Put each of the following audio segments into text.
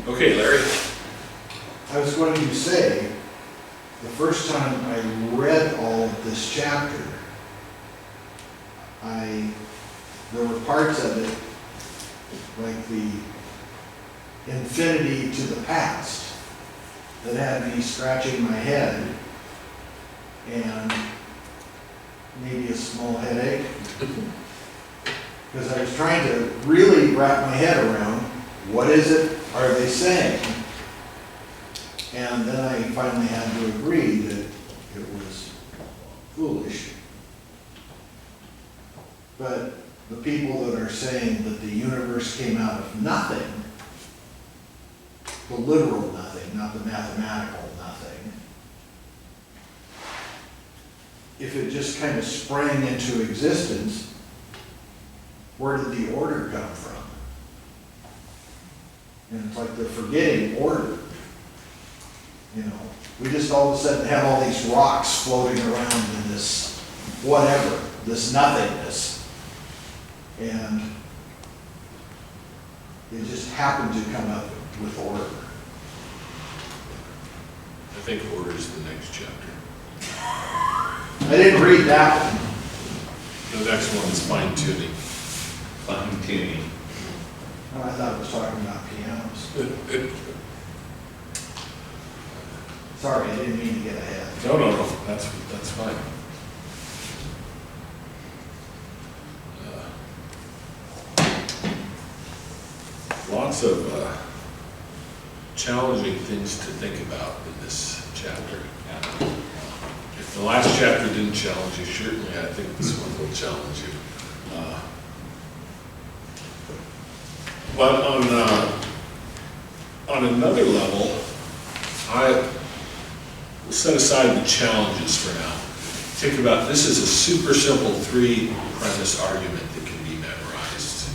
Okay, Larry. I was going to say, the first time I read all of this chapter, there were parts of it, like the infinity to the past, that had me scratching my head and maybe a small headache. Because I was trying to really wrap my head around, what is it are they saying? And then I finally had to agree that it was foolish. But the people that are saying that the universe came out of nothing, the literal nothing, not the mathematical nothing, if it just kind of sprang into existence, where did the order come from? And it's like they're forgetting order. You know, we just all of a sudden have all these rocks floating around in this whatever, this nothingness. And it just happened to come up with order. I think order is the next chapter. I didn't read that one. The next one is fine tuning. Fine tuning. Oh, I thought it was talking about pianos. Sorry, I didn't mean to get ahead. No, that's fine. Lots of challenging things to think about in this chapter. If the last chapter didn't challenge you, certainly I think this one will challenge you. But on another level, I will set aside the challenges for now. Think about, this is a super simple three-premise argument that can be memorized.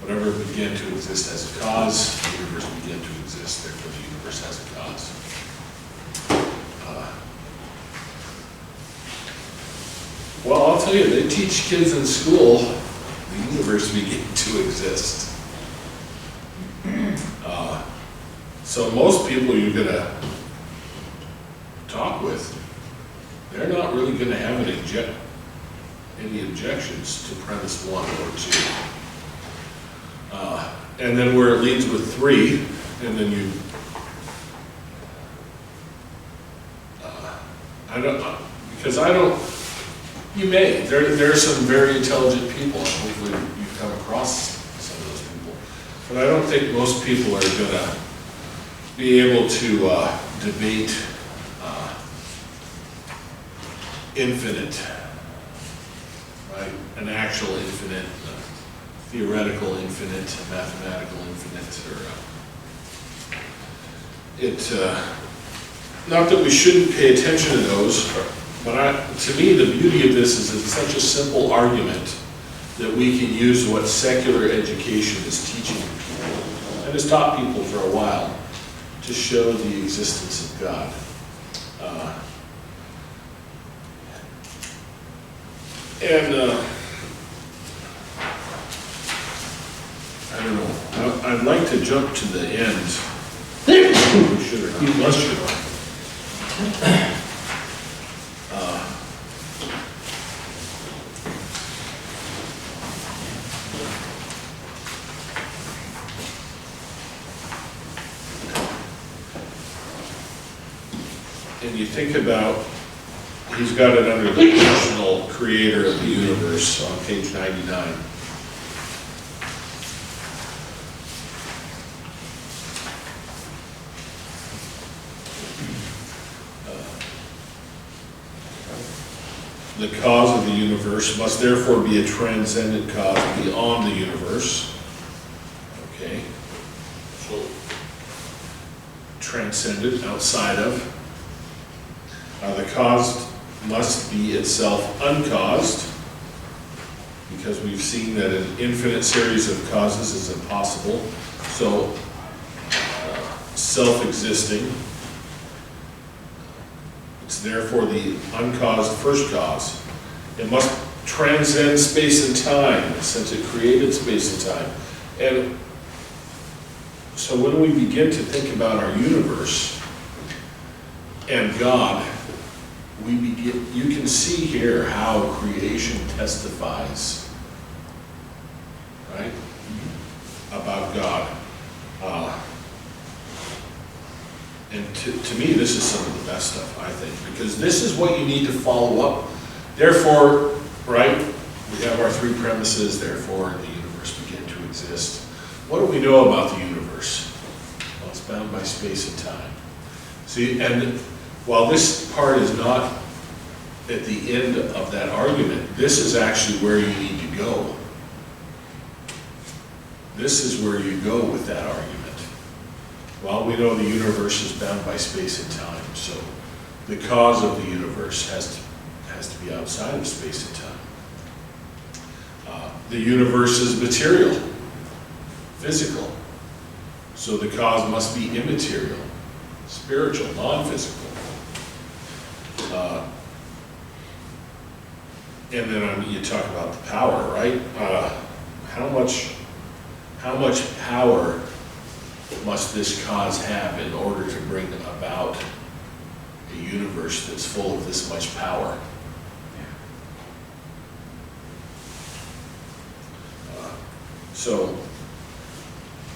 Whatever began to exist as a cause, the universe began to exist, therefore the universe has a cause. Well, I'll tell you, they teach kids in school the universe began to exist. So most people you're going to talk with, they're not really going to have any objections to premise 1 or 2. And then where it leads with 3, and then you, you may, there are some very intelligent people, and hopefully you've come across some of those people, but I don't think most people are going to be able to debate infinite, right? An actual infinite, theoretical infinite, mathematical infinite, or not that we shouldn't pay attention to those, but to me the beauty of this is it's such a simple argument that we can use what secular education is teaching people, and has taught people for a while, to show the existence of God. I don't know, I'd like to jump to the end. We should or not, bless you. And you think about, he's got it under the personal creator of the universe on page 99. The cause of the universe must therefore be a transcendent cause beyond the universe. Okay. So, transcendent, outside of. The cause must be itself uncaused, because we've seen that an infinite series of causes is impossible. So, self-existing. It's therefore the uncaused first cause. It must transcend space and time, since it created space and time. And So when we begin to think about our universe and God, you can see here how creation testifies, right, about God. And to me, this is some of the best stuff, I think, because this is what you need to follow up. Therefore, right, we have our three premises, therefore the universe began to exist. What do we know about the universe? Well, it's bound by space and time. See, and while this part is not at the end of that argument, this is actually where you need to go. This is where you go with that argument. Well, we know the universe is bound by space and time, so the cause of the universe has to be outside of space and time. The universe is material, physical, so the cause must be immaterial, spiritual, non-physical. And then you talk about the power, right? How much power must this cause have in order to bring about a universe that's full of this much power? So,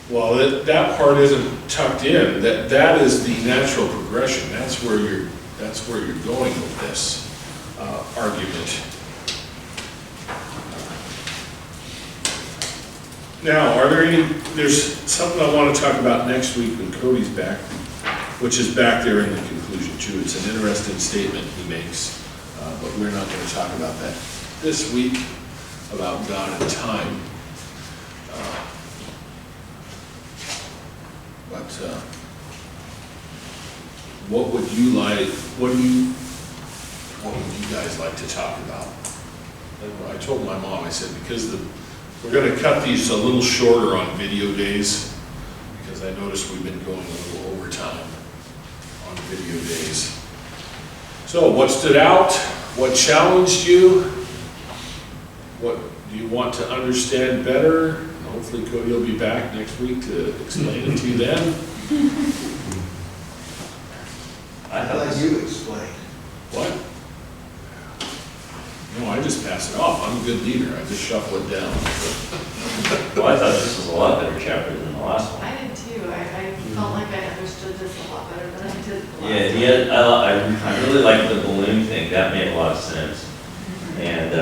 while that part isn't tucked in, that is the natural progression. That's where you're going with this argument. Now, there's something I want to talk about next week when Cody's back, which is back there in the conclusion too. It's an interesting statement he makes, but we're not going to talk about that this week, about God and time. But what would you guys like to talk about? And I told my mom, I said, because we're going to cut these a little shorter on video days, because I noticed we've been going a little overtime on video days. So what stood out? What challenged you? What do you want to understand better? And hopefully Cody will be back next week to explain it to you then. I'll let you explain. What? No, I just pass it off. I'm a good leader. I just shuffle it down. Well, I thought this was a lot better chapter than the last one. I did too. I felt like I understood this a lot better than I did the last Yeah, I really liked the balloon thing. That made a lot of sense. And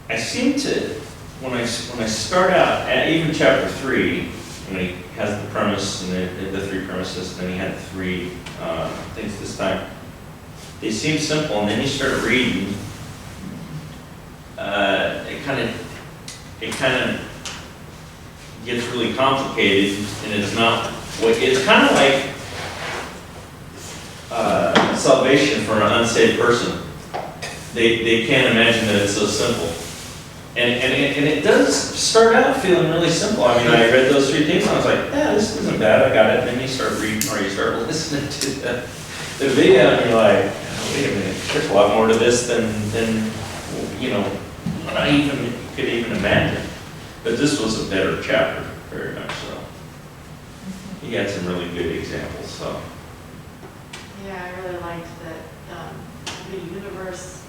I seem to, when I start out, at even chapter 3, when he has the premise and the three premises, and then he had three things this time, they seem simple, and then you start reading, it kind of gets really complicated, and it's not, it's kind of like salvation for an unsaved person. They can't imagine that it's so simple. And it does start out feeling really simple. I mean, I read those three things, and I was like, yeah, this isn't bad, I got it. And then you start reading, or you start listening to the video, and you're like, wait a minute, there's a lot more to this than I could even imagine. But this was a better chapter, very much so. He had some really good examples, so. Yeah, I really liked that the universe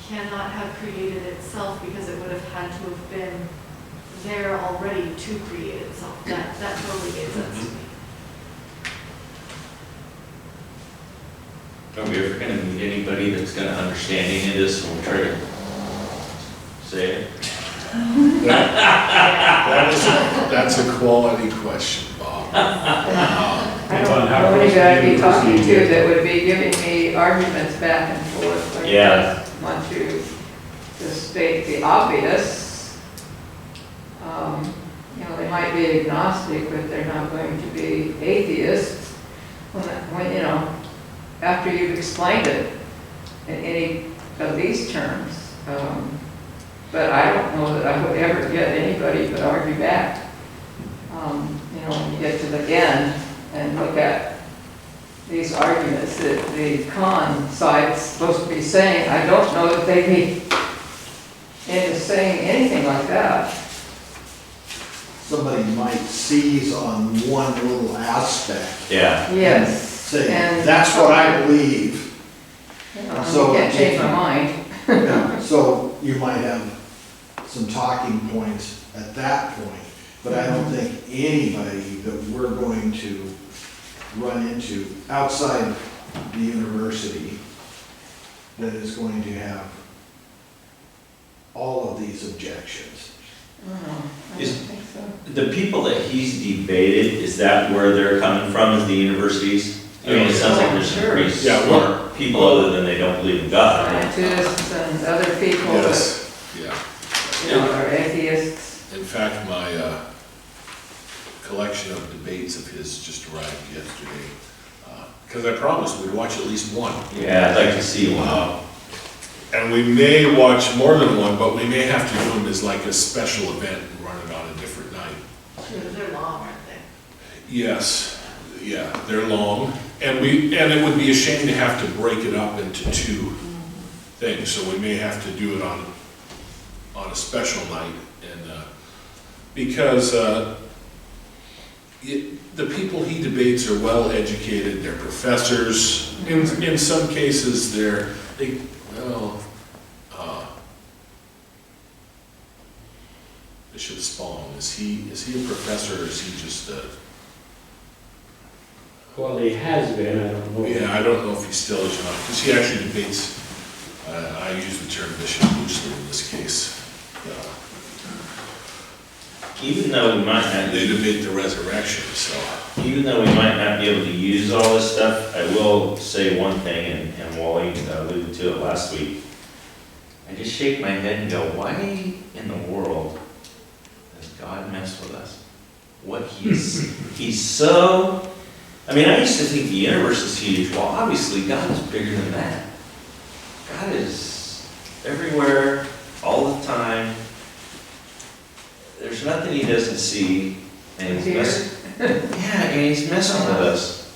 cannot have created itself because it would have had to have been there already to create itself. That totally made sense to me. Are we ever going to meet anybody that's going to understand any of this when we try to say it? That's a quality question, Bob. I don't know anybody I'd be talking to that would be giving me arguments back and forth. I Yeah. just want to state the obvious. They might be agnostic, but they're not going to be atheists. After you've explained it in any of these terms. But I don't know that I would ever get anybody to argue back. When you get to the end and look at these arguments that the con side's supposed to be saying, I don't know that they'd be into saying anything like that. somebody might seize on one little aspect. Yeah, Yes. Say, And- that's what I believe. So You can't change my mind. Yeah, so you might have some talking points at that point, but I don't think anybody that we're going to run into outside the university that is going to have all of these objections. I don't Is- think so. the people that he's debated, is that where they're coming from, is the universities? I mean, it sounds like there's some Sure. pretty Yeah, smart people other than they don't believe in God. Scientists and other people that, Yes, yeah. you know, are atheists. In fact, my collection of debates of his just arrived yesterday. Because I promised we'd watch at least one. Yeah, I'd like to see one. And we may watch more than one, but we may have to do them as like a special event and run it on a different night. They're long, aren't they? Yes, yeah, they're long, and it would be a shame to have to break it up into two things, so we may have to do it on a special night, and, because, the people he debates are well-educated, they're professors, in some cases, Bishop Spong, is he a professor, or is he just a? Well, he has been, I don't know. Yeah, I don't know if he still is or not, because he actually debates, I use the term bishop loosely in this case. Even though we might not, They debate the resurrection, so. even though we might not be able to use all this stuff, I will say one thing, and Wally alluded to it last week. I just shake my head and go, why in the world does God mess with us? What he's so, I mean, I used to think the universe is huge. Well, obviously, God is bigger than that. God is everywhere, all the time. There's nothing he doesn't see, and he's yeah, and he's messing with us.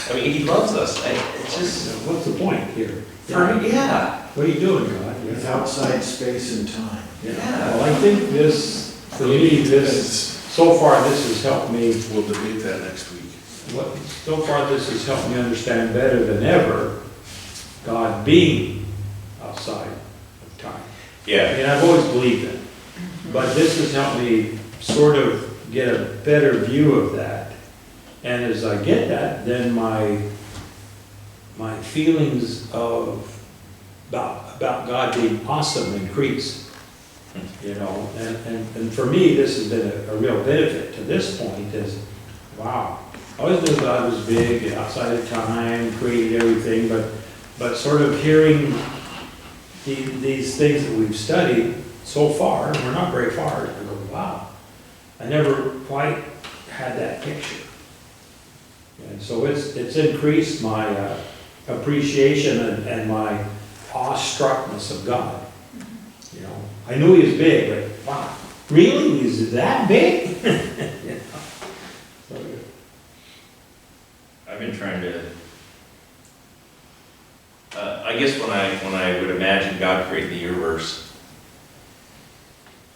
I mean, he loves us. It's just, What's the point here? yeah. What are you doing, God? It's outside space and time. Yeah. Well, I think this, for me, so far, this has helped me, We'll debate that next week. so far, this has helped me understand better than ever God being outside of time. I Yeah. mean, I've always believed it, but this has helped me sort of get a better view of that. And as I get that, then my feelings about God being awesome increase. You know, and for me, this has been a real benefit to this point is, wow, I always knew God was big and outside of time, created everything, but sort of hearing these things that we've studied so far, and we're not very far, I go, wow, I never quite had that picture. And so it's increased my appreciation and my awestruckness of God. You know, I knew he was big, but wow, really, he's that big? You know? So, I've been trying to, I guess when I would imagine God creating the universe,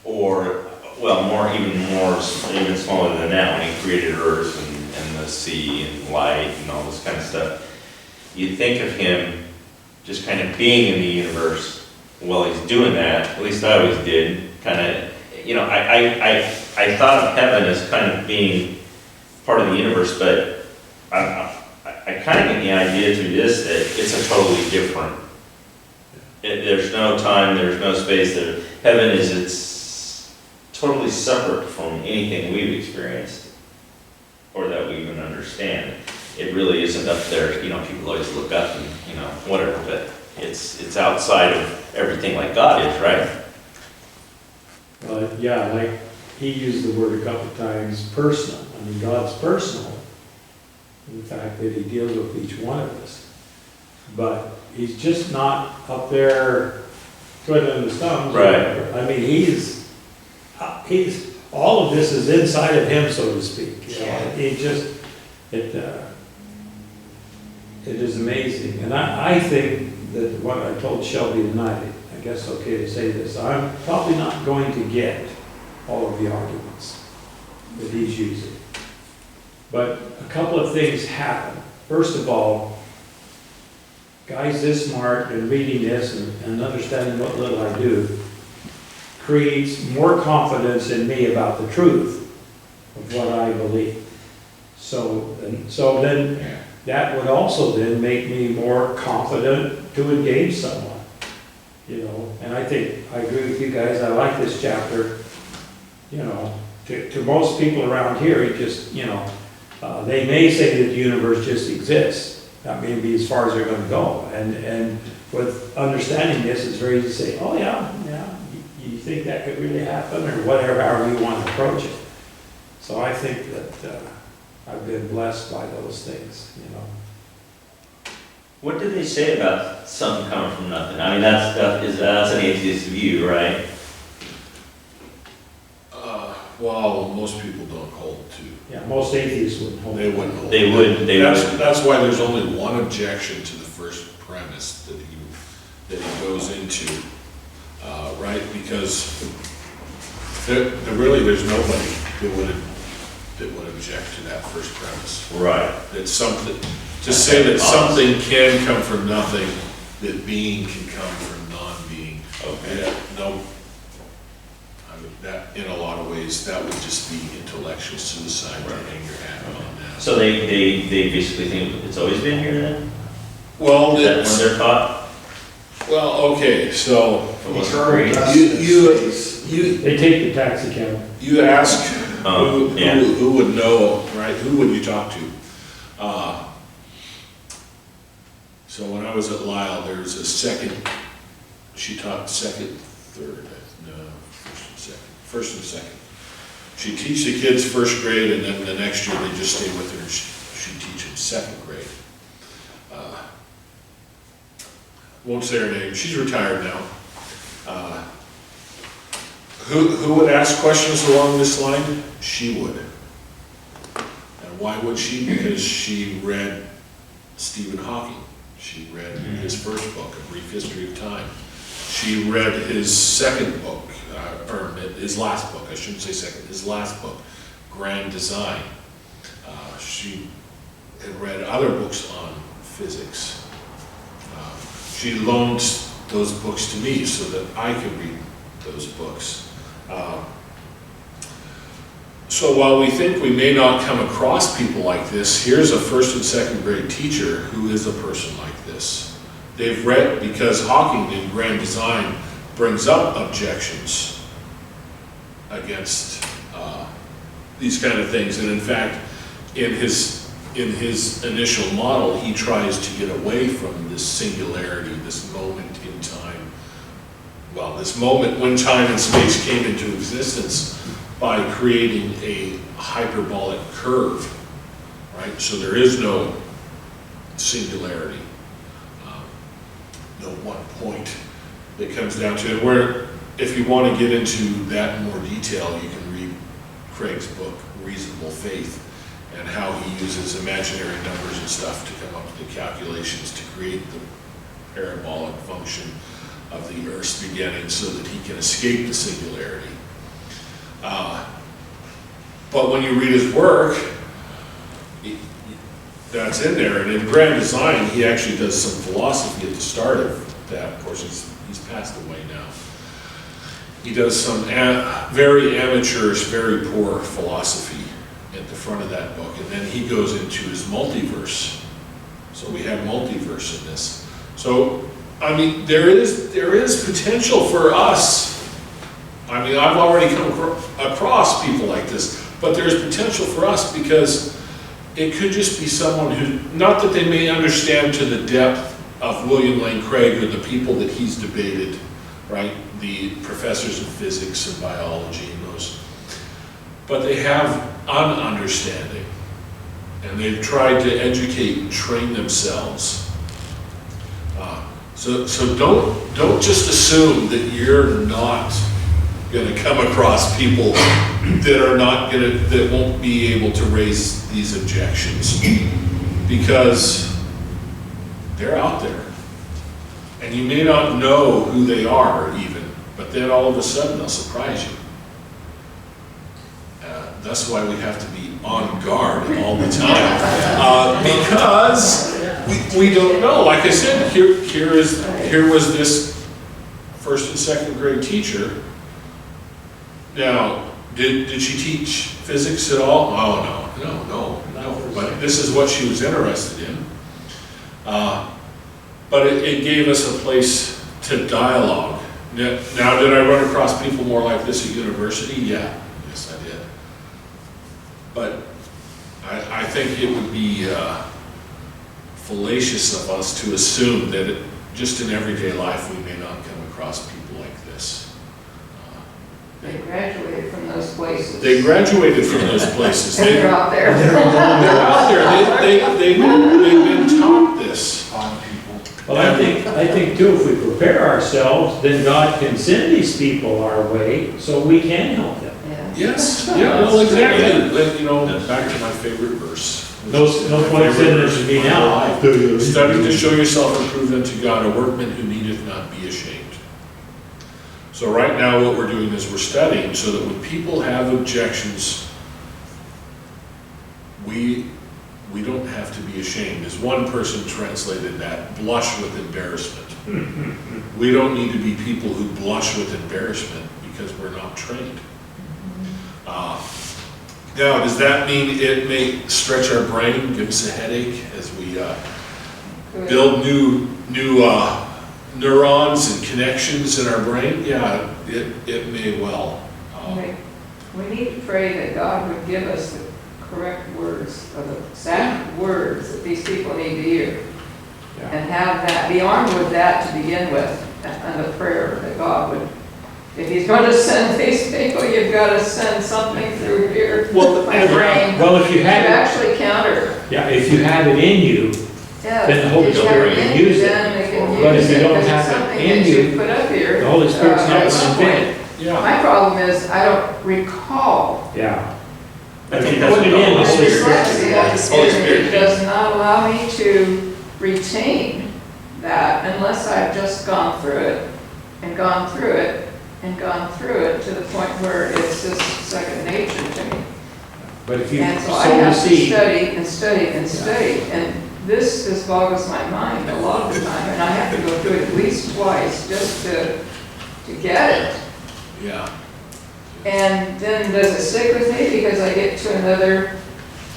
or, well, even smaller than that, when he created Earth and the sea and light and all this kind of stuff, you think of him just kind of being in the universe while he's doing that, at least I always did, kind of, you know, I thought of heaven as kind of being part of the universe, but I kind of get the idea through this that it's a totally different, there's no time, there's no space, heaven it's totally separate from anything we've experienced, or that we even understand. It really isn't up there, you know, people always look up and, you know, whatever, but it's outside of everything like God is, right? yeah, like he used the word a couple of times, personal. I mean, God's personal in the fact that he deals with each one of us. But he's just not up there twiddling his thumbs. Right. I mean, he's all of this is inside of him, so to speak. You know? It is amazing. And I think that what I told Shelby tonight, I guess okay to say this, I'm probably not going to get all of the arguments. that he's using. But a couple of things happen. First of all, guys this smart and reading this and understanding what little I do creates more confidence in me about the truth of what I believe. So then that would also then make me more confident to engage someone, you know. And I think, I agree with you guys, I like this chapter, you know. To most people around here, it just, you know, they may say that the universe just exists. That may be as far as they're going to go. And with understanding this, it's very easy to say, oh yeah, you think that could really happen, or whatever, however you want to approach it. So I think that I've been blessed by those things, you know. What did they say about something coming from nothing? I mean, that's an atheist view, right? Well, most people don't hold to. Yeah, most atheists wouldn't hold. They wouldn't hold. They would. That's why there's only one objection to the first premise that he goes into, right? Because there's nobody that would object to that first premise. Right. That something, to say that something can come from nothing, that being can come from non-being. Okay. Yeah, no. I mean, that, in a lot of ways, that would just be intellectual suicide to hang your hat on that. So they basically think it's always been here then? Well, Is that when they're taught? well, okay, so It wasn't great. They take the taxi cab. you ask Yeah. who would know, right? Who would you talk to? So when I was at Lyle, there was a second, she taught second, third, no, first and second. She'd teach the kids first grade, and then the next year they'd just stay with her, and she'd teach them second grade. Won't say her name, she's retired now. Who would ask questions along this line? She would. And why would she? Because she read Stephen Hawking. She read his first book, A Brief History of Time. She read his second book, or his last book, I shouldn't say second, his last book, Grand Design. She had read other books on physics. She loaned those books to me so that I could read those books. So while we think we may not come across people like this, here's a first and second grade teacher who is a person like this. They've read, because Hawking in Grand Design brings up objections against these kind of things. And in fact, in his initial model, he tries to get away from this singularity, this moment in time. Well, this moment when time and space came into existence by creating a hyperbolic curve, right? So there is no singularity, no one point that comes down to it. Where, if you want to get into that in more detail, you can read Craig's book, Reasonable Faith, and how he uses imaginary numbers and stuff to come up with the calculations to create the parabolic function of the Earth's beginning so that he can escape the singularity. But when you read his work, that's in there. And in Grand Design, he actually does some philosophy at the start of that. Of course, he's passed away now. He does some very amateurish, very poor philosophy at the front of that book. And then he goes into his multiverse. So we have multiverse in this. So, I mean, there is potential for us. I mean, I've already come across people like this, but there's potential for us because it could just be someone who, not that they may understand to the depth of William Lane Craig or the people that he's debated, right? The professors of physics and biology and those, but they have an understanding, and they've tried to educate and train themselves. So don't just assume that you're not going to come across people that won't be able to raise these objections, because they're out there, and you may not know who they are even, but then all of a sudden they'll surprise you. that's why we have to be on guard all the time. Because we don't know. Like I said, here was this first and second grade teacher. Now, did she teach physics at all? Oh, no. But this is what she was interested in. But it gave us a place to dialogue. Now, did I run across people more like this at university? Yeah, yes I did. But I think it would be fallacious of us to assume that just in everyday life we may not come across people like this. They graduated from those places. They graduated from those places. And they're out there. They're out there. They've been taught this. On people. Well, I think too, if we prepare ourselves, then God can send these people our way so we can help them. Yeah. Yes, yeah, well, exactly. Like, back to my favorite verse. No point sending it to me now. Study to show yourself approved unto God, a workman who needeth not be ashamed. So right now what we're doing is we're studying so that when people have objections, we don't have to be ashamed. As one person translated that, blush with embarrassment. We don't need to be people who blush with embarrassment because we're not trained. Now, does that mean it may stretch our brain, give us a headache as we build new neurons and connections in our brain? Yeah, it may well. We need to pray that God would give us the correct words, or the exact words that these people need to hear. Yeah. And have that, be armed with that to begin with, and the prayer that God would, if he's going to send these people, you've got to send something through here, my brain, Well, if you to had it, actually counter. yeah, if you had it in you, Yeah, then the Holy if you have Spirit it can in you, use it. then they can But use if you it, don't 'cause it's have it something in that you, put up here. the Holy Spirit's not at some going to point. fit. Yeah. My problem is, I don't recall. Yeah. I If think you that's put it what in, the the Holy Holy Spirit Spirit. Dyslexia Spirit it does not allow me to retain that unless I've just gone through it and gone through it and gone through it to the point where it's just second nature to me. But if you And so I sow the have to seed, study and study and study, and this just boggles my mind a lot of the time, and I have to go through it at least twice just to get it. Yeah. And then does it stick with me because I get to another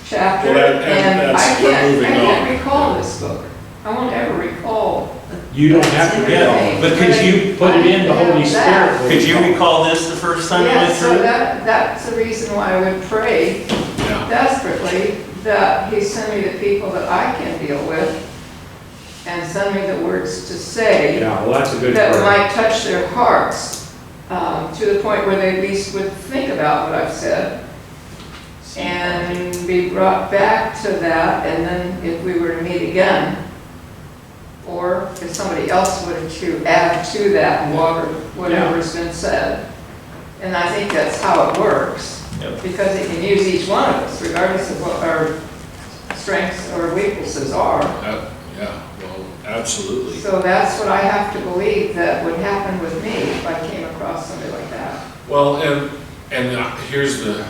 chapter Well, and and I that's- we're moving can't on. recall this book. I won't ever recall. you don't have to get it. But could you put it in, the Holy Spirit will Could you come. recall this the first time you Yeah, went so through it? that's the reason why I would pray Yeah. desperately that he send me the people that I can deal with and send me the words to say Yeah, well, that's a good that prayer. might touch their hearts to the point where they at least would think about what I've said and be brought back to that. And then if we were to meet again, or if somebody else were to add to that whatever's been said. And I think that's how it works, Yep. because it can use each one of us, regardless of what our strengths or weaknesses are. Yeah, well, absolutely. So that's what I have to believe that would happen with me if I came across somebody like that. Well, and here's the,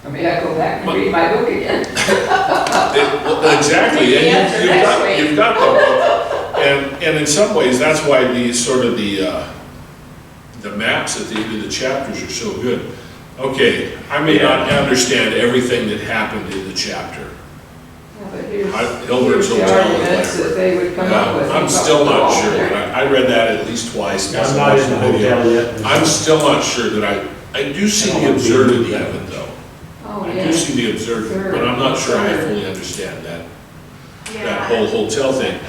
I mean, I go back and read my book again. well, exactly, The answer and next week. you've got the book. And in some ways, that's why the maps at the end of the chapters are so good. Okay, I may not understand everything that happened in the chapter. Yeah, but here's Hilbert's the Hotel arguments that they would come up with. I'm still not sure. I read that at least twice. I'm not in the hotel yet. I'm still not sure that I do see the absurdity of it, though. Oh, I yeah. do see the absurdity, but I'm not sure I fully understand that whole hotel thing.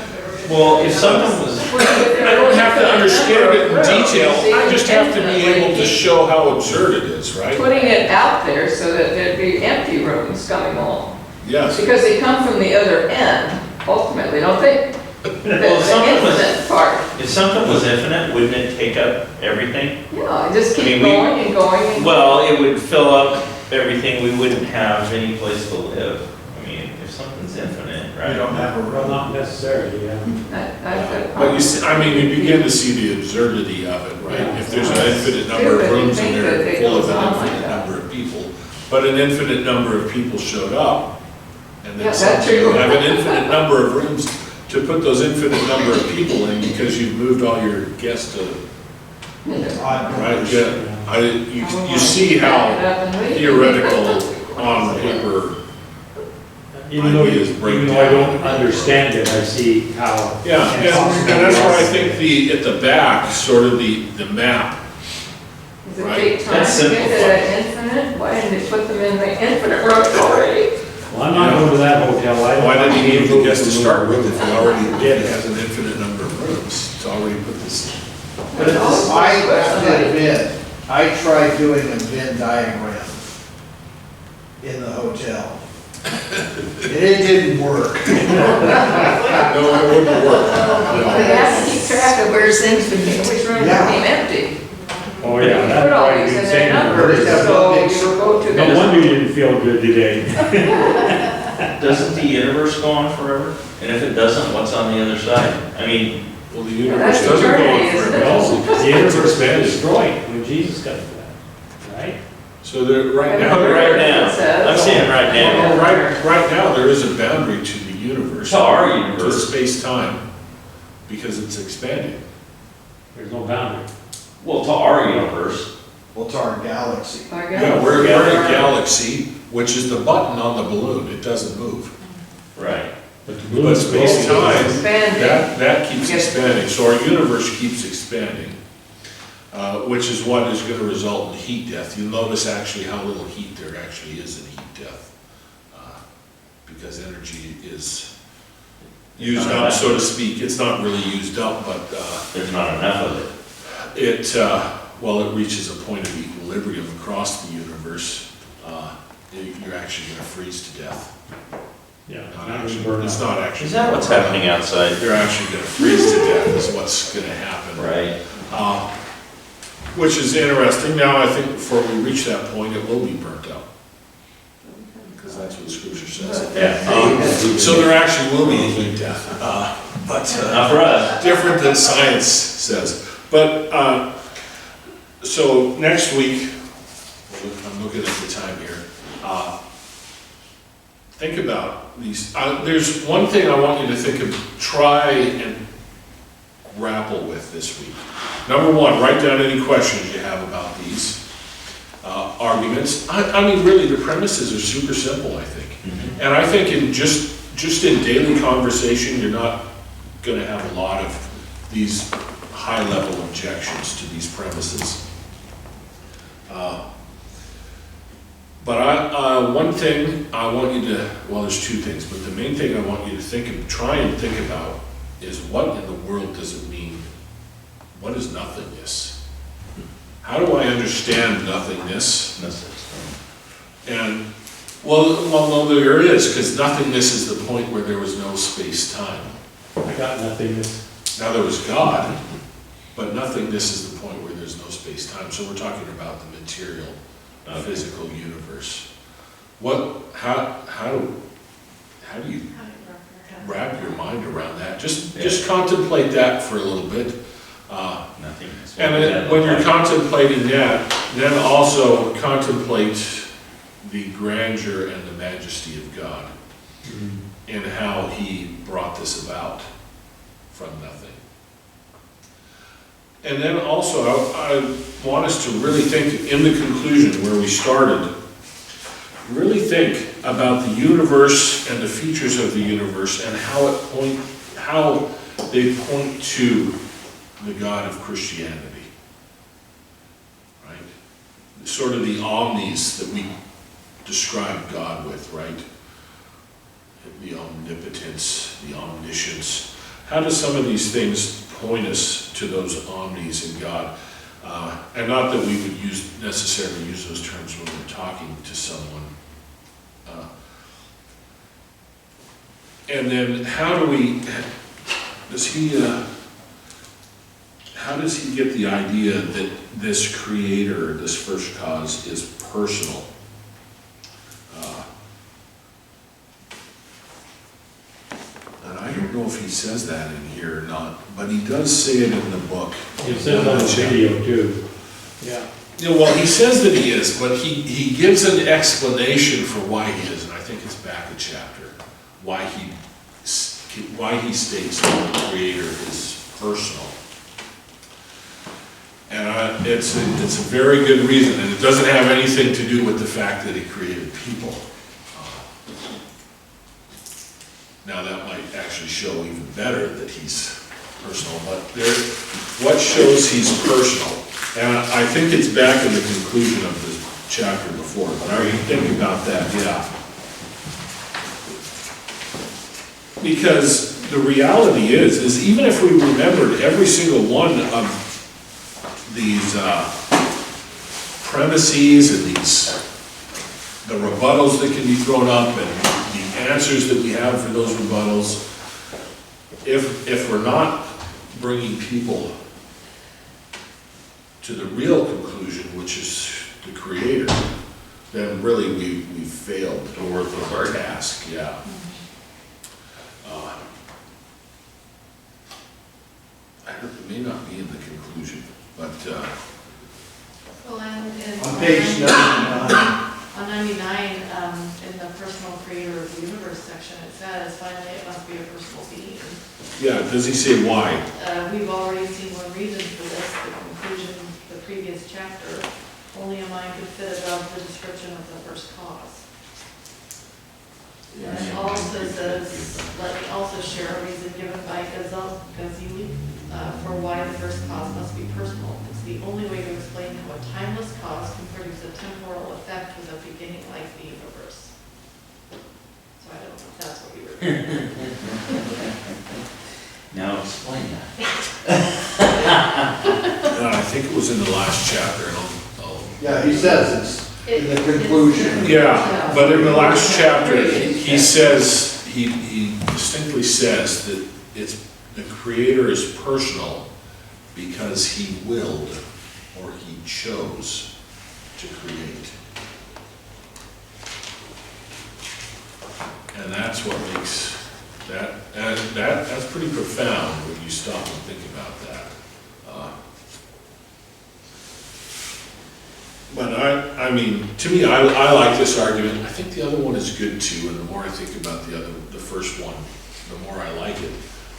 Well, if something was, I don't have to understand it in detail, I just have to be able to show how absurd it is, right? Putting it out there so that there'd be empty rooms coming along. Yes. Because they come from the other end, ultimately, don't they? The infinite part. if something was infinite, wouldn't it take up everything? Yeah, just I keep mean, going and going and going. Well, it would fill up everything, we wouldn't have any place to live. I mean, if something's infinite, You right? don't have a Well, room. not necessarily, yeah. But you see, I mean, you begin to see the absurdity of it, right? If there's an infinite number of rooms and they're full of an infinite number of people, but an infinite number of people showed up. And Yeah, then that's suddenly you true. have an infinite number of rooms to put those infinite number of people in because you've moved all your guests to, Odd right? numbers. Yeah, you see how theoretical on paper, Even though, Ideas break even though I don't down. understand it, I see how. yeah, and that's why I think at the back, sort of the map. Does it Right. take time That's to get to simple. that infinite? Why didn't they put them in the infinite rooms already? Well, I'm not going to that hotel. I don't Why didn't he give the want guest to start with if he already did has an infinite number of rooms? It's already put this. But it's, I have to admit, I tried doing a Venn diagram in the hotel. And it didn't work. No, it wouldn't work. You No. have to keep track of where things became, which rooms Yeah. became empty. Oh, yeah, Put that's all why these you in say their numbers, They have so one big- you will go to no this. wonder you didn't feel good today. Doesn't the universe go on forever? And if it doesn't, what's on the other side? I mean, Well, the That's universe doesn't go on eternity, isn't forever. it? The universe was destroyed when Jesus got to that, right? So there, right Yeah, now, but right now, It says- I'm saying right now, right now, there is a boundary to the universe. to our To universe, space-time, because it's expanding. There's no boundary. well, to our universe, Well, to our galaxy. I Yeah, guess. we're in a galaxy, which is the button on the balloon, it doesn't move. right? But the But balloon's space-time, Expanding. that keeps Yes. expanding, so our universe keeps expanding, which is what is gonna result in heat death. You'll notice actually how little heat there actually is in heat death, because energy is used up, so to speak. It's not really used up, but There's not enough of it. it reaches a point of equilibrium across the universe, you're actually gonna freeze to death. Yeah. It's not actually. Is that what's happening outside? You're actually gonna freeze to death is what's gonna happen. Right. Which is interesting. Now, I think before we reach that point, it will be burnt out. Because that's what the scripture says. Yeah. So there actually will be a heat death, but Not for us. different than science says. But, so next week, I'm looking at the time here, think about these, there's one thing I want you to think of, try and grapple with this week. Number one, write down any questions you have about these arguments. I mean, really, the premises are super simple, I think. And I think in just in daily conversation, you're not gonna have a lot of these high-level objections to these premises. But one thing I want you to, well, there's two things, but the main thing I want you to try and think about is what in the world does it mean? What is nothingness? How do I understand nothingness? And, no, there is, because nothingness is the point where there was no space-time. I got nothingness. Now, there was God, but nothingness is the point where there's no space-time. So we're talking about the material, physical universe. How do you wrap your mind around that? Just contemplate that for a little bit. Nothing. And then when you're contemplating that, then also contemplate the grandeur and the majesty of God and how He brought this about from nothing. And then also, I want us to really think, in the conclusion where we started, really think about the universe and the features of the universe and how they point to the God of Christianity, right? Sort of the omnis that we describe God with, right? The omnipotence, the omniscience. How do some of these things point us to those omnis in God? And not that we would necessarily use those terms when we're talking to someone. And then how does he get the idea that this creator, this first cause, is personal? And I don't know if he says that in here or not, but he does say it in the book. It says on the video too. Yeah. You know, well, he says that he is, but he gives an explanation for why he is, and I think it's back a chapter, why he states that the Creator is personal. And it's a very good reason, and it doesn't have anything to do with the fact that he created people. Now, that might actually show even better that he's personal, but what shows he's personal? And I think it's back in the conclusion of the chapter before, but I already think about that, yeah. Because the reality is even if we remembered every single one of these premises and the rebuttals that can be thrown up and the answers that we have for those rebuttals, if we're not bringing people to the real conclusion, which is the Creator, then really we've failed or our task, yeah. It may not be in the conclusion, but Well, and On page 99, on 99, in the personal creator of the universe section, it says, finally, it must be a personal being. yeah, does he say why? We've already seen one reason for this, the conclusion, the previous chapter. Only a mind could fit above the description of the first cause. And it also says, let me also share a reason given by Ghazali for why the first cause must be personal. It's the only way to explain how a timeless cause can produce a temporal effect with a beginning like the universe. So I don't know if that's what you were doing. Now explain that. I think it was in the last chapter, and yeah, he says it's in the conclusion. yeah, but in the last chapter, he says, he distinctly says that the Creator is personal because he willed or he chose to create. And that's what makes that's pretty profound when you stop and think about that. But I mean, to me, I like this argument. I think the other one is good too, and the more I think about the first one, the more I like it.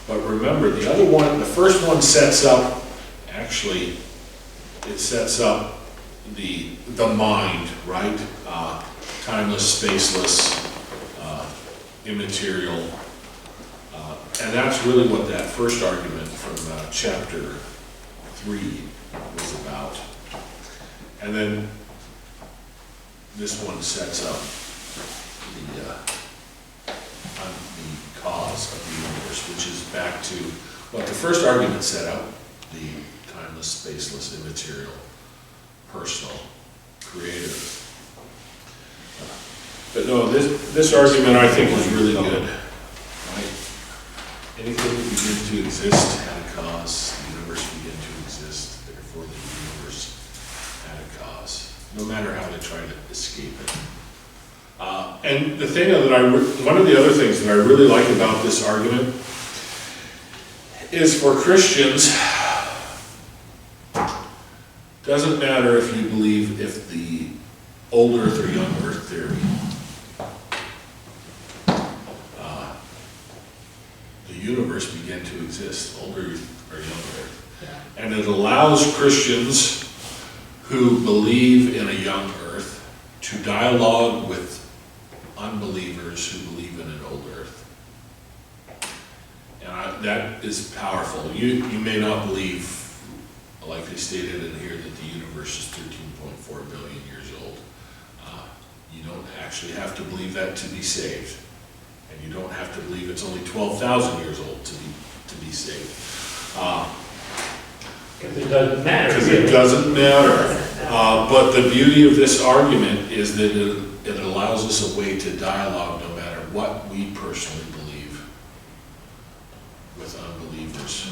But remember, the other one, the first one sets up, actually, it sets up the mind, right? Timeless, spaceless, immaterial. And that's really what that first argument from chapter 3 was about. And then this one sets up the cause of the universe, which is back to what the first argument set up, the timeless, spaceless, immaterial, personal, creator. But no, this argument I think is really good, right? Anything that began to exist had a cause, the universe began to exist, therefore the universe had a cause, no matter how they try to escape it. And the thing that one of the other things that I really like about this argument is for Christians, doesn't matter if you believe if the old earth or young earth theory. The universe began to exist, old earth or young earth. And it allows Christians who believe in a young earth to dialogue with unbelievers who believe in an old earth. And that is powerful. You may not believe, like they stated in here, that the universe is 13.4 billion years old. You don't actually have to believe that to be saved. And you don't have to believe it's only 12,000 years old to be saved. Because it doesn't matter. Because it doesn't matter. But the beauty of this argument is that it allows us a way to dialogue no matter what we personally believe with unbelievers.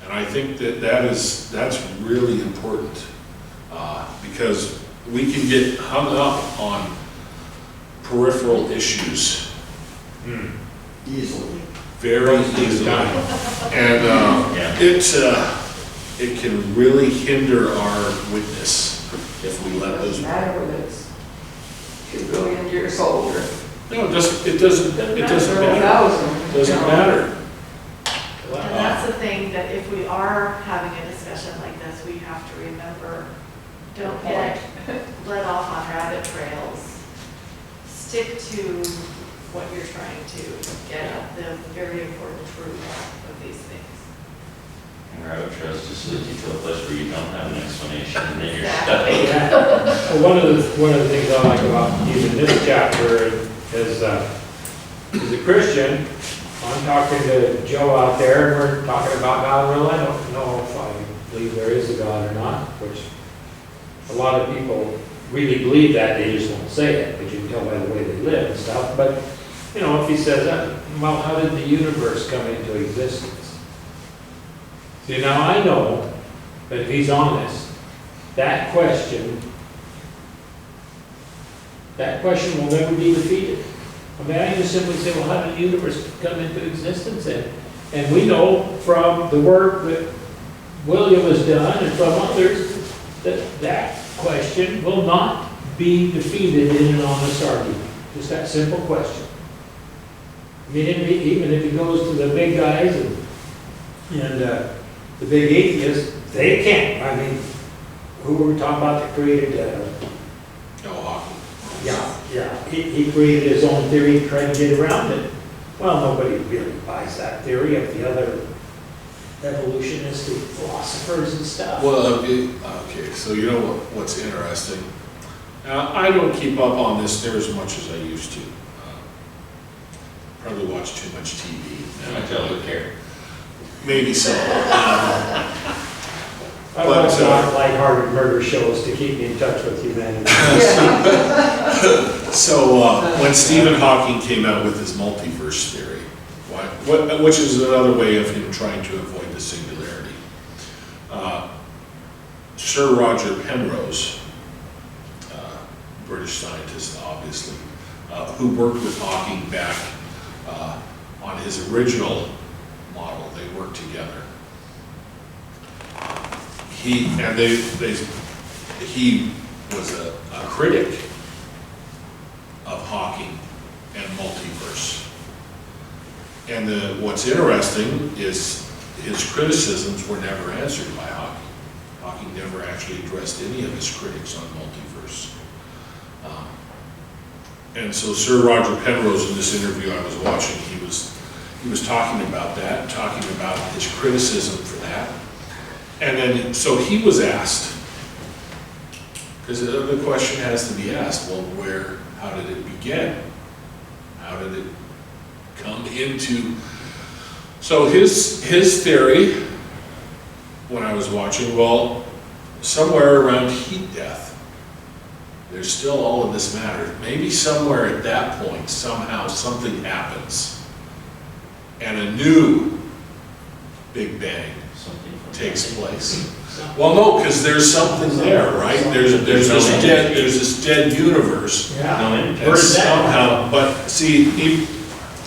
And I think that's really important because we can get hung up on peripheral issues Easily. very easily. And it can really hinder our witness if we let those. Doesn't matter whether it's 2 billion years old or No, it doesn't matter. $1,000. Doesn't matter. And that's the thing, that if we are having a discussion like this, we have to remember, don't get led off on rabbit trails. Stick to what you're trying to get at, the very important truth of these things. And rabbit trails just lead you to a place where you don't have an explanation, and then you're Exactly. stuck. Well, one of the things I like about even this chapter is, as a Christian, I'm talking to Joe out there, and we're talking about God. Well, I don't know if I believe there is a God or not, which a lot of people really believe that, they just won't say it, but you can tell by the way they live and stuff. But, you know, if he says, well, how did the universe come into existence? See, now I know that if he's honest, that question will never be defeated. I mean, I can simply say, well, how did the universe come into existence? And we know from the work that William has done and from others that question will not be defeated in an honest argument. Just that simple question. I mean, even if he goes to the big guys and the big atheists, they can't. I mean, who were we talking about that created Hawking. Yeah, he created his own theory to try to get around it. Well, nobody really buys that theory of the other evolutionistic philosophers and stuff. Well, okay, so you know what's interesting? I don't keep up on this near as much as I used to. Probably watch too much TV. How much elder care? Maybe so. I watch a lot of lighthearted murder shows to keep me in touch with humanity. So when Stephen Hawking came out with his multiverse theory, which is another way of him trying to avoid the singularity, Sir Roger Penrose, British scientist obviously, who worked with Hawking back on his original model, they worked together. He was a critic of Hawking and multiverse. And what's interesting is his criticisms were never answered by Hawking. Hawking never actually addressed any of his critics on multiverse. And so Sir Roger Penrose, in this interview I was watching, he was talking about that, talking about his criticism for that. And then, so he was asked, because the question has to be asked, well, how did it begin? How did it come into? So his theory, when I was watching, well, somewhere around heat death, there's still all of this matter. Maybe somewhere at that point, somehow something happens, and a new Big Bang takes place. Well, no, because there's something there, right? There's this dead universe. Yeah. And somehow, but see,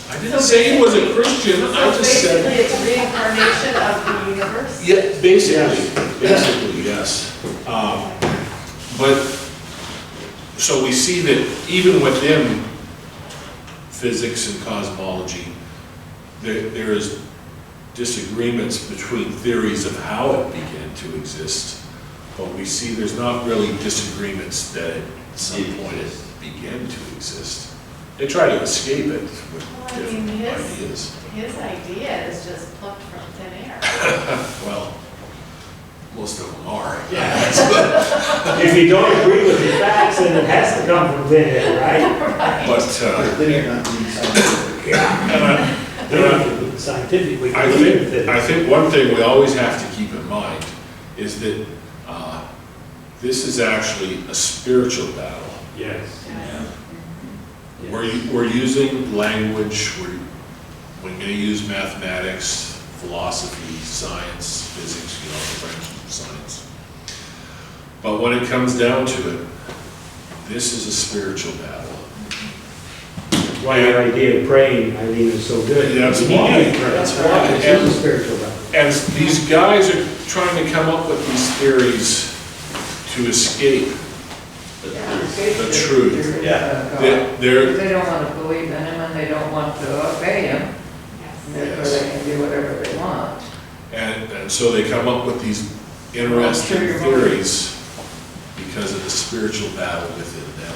I didn't say he was a Christian. I just said. Basically, it's reincarnation of the universe. Yeah, basically, yes. But so we see that even within physics and cosmology, there is disagreements between theories of how it began to exist, but we see there's not really disagreements that at some point it began to exist. They try to escape it with different ideas. His idea is just plucked from thin air. Well, most of them are. If you don't agree with the facts, then it has to come from thin air, right? But They're not being scientific. Scientifically, I think one thing we always have to keep in mind is that this is actually a spiritual battle. Yes. We're using language, we're going to use mathematics, philosophy, science, physics, the branches of science. But when it comes down to it, this is a spiritual battle. Why your idea of praying, Eileen, is so good. That's You why. need to pray. That's why. It's a spiritual battle. And these guys are trying to come up with these theories to escape the truth. Yeah. They're, They don't want to believe in him and they don't want to obey him, and therefore they can do whatever they want. and so they come up with these interesting theories because of the spiritual battle within them.